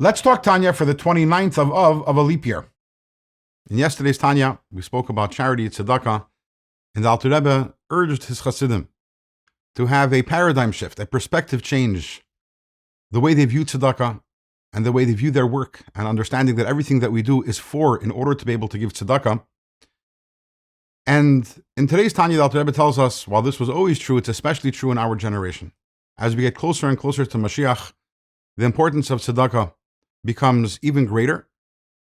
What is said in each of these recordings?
Let's talk Tanya for the 29th of a leap year. In yesterday's Tanya, we spoke about charity, tzedakah, and the Alter Rebbe urged his Chasidim to have a paradigm shift, a perspective change, the way they view tzedakah and the way they view their work, and understanding that everything that we do is in order to be able to give tzedakah. And in today's Tanya, the Alter Rebbe tells us, while this was always true, it's especially true in our generation. As we get closer and closer to Mashiach, the importance of tzedakah becomes even greater.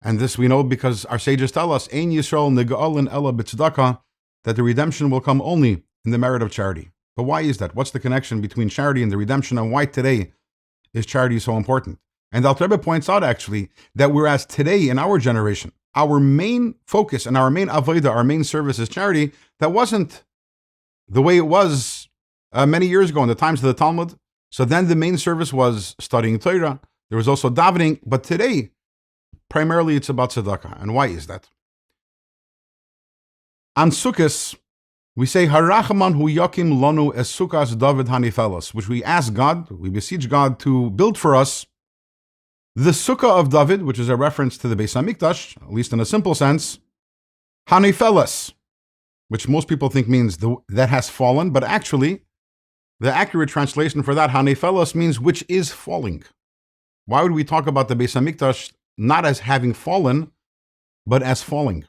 And this we know because our sages tell us, Ein Yisrael nega'alin ella b'tzedakah, that the redemption will come only in the merit of charity. But why is that? What's the connection between charity and the redemption, and why today is charity so important? And the Alter Rebbe points out actually that whereas today in our generation, our main focus and our main avodah, our main service is charity, that wasn't the way it was many years ago in the times of the Talmud. So then the main service was studying Torah. There was also davening, but today, primarily it's about tzedakah. And why is that? On Sukkot, we say, Harachaman hu yakim lanu es Sukkos David hanifelos, which we ask God, we beseech God to build for us the Sukkah of David, which is a reference to the Beis HaMikdash, at least in a simple sense, hanifelos, which most people think means that has fallen, but actually, the accurate translation for that, hanifelos, means which is falling. Why would we talk about the Beis HaMikdash not as having fallen, but as falling?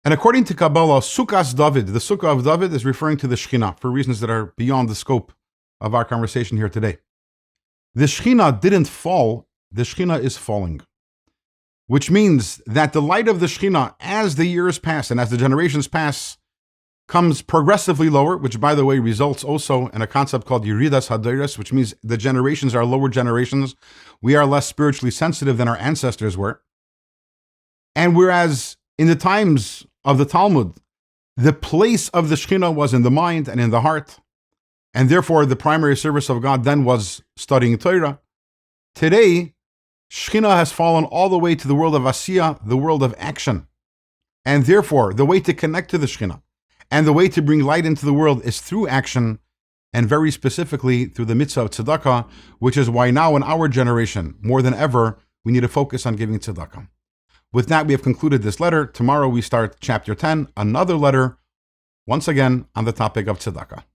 And according to Kabbalah, Sukkos David, the Sukkah of David, is referring to the Shekhinah for reasons that are beyond the scope of our conversation here today. The Shekhinah didn't fall, the Shekhinah is falling. Which means that the light of the Shekhinah, as the years pass and as the generations pass, comes progressively lower, which by the way results also in a concept called Yeridas Hadoros, which means the generations are lower generations. We are less spiritually sensitive than our ancestors were. And whereas in the times of the Talmud, the place of the Shekhinah was in the mind and in the heart, and therefore the primary service of God then was studying Torah, today, Shekhinah has fallen all the way to the world of Asiyah, the world of action. And therefore, the way to connect to the Shekhinah and the way to bring light into the world is through action, and very specifically through the mitzvah of tzedakah, which is why now in our generation, more than ever, we need to focus on giving tzedakah. With that, we have concluded this letter. Tomorrow we start chapter 10, another letter, once again on the topic of tzedakah.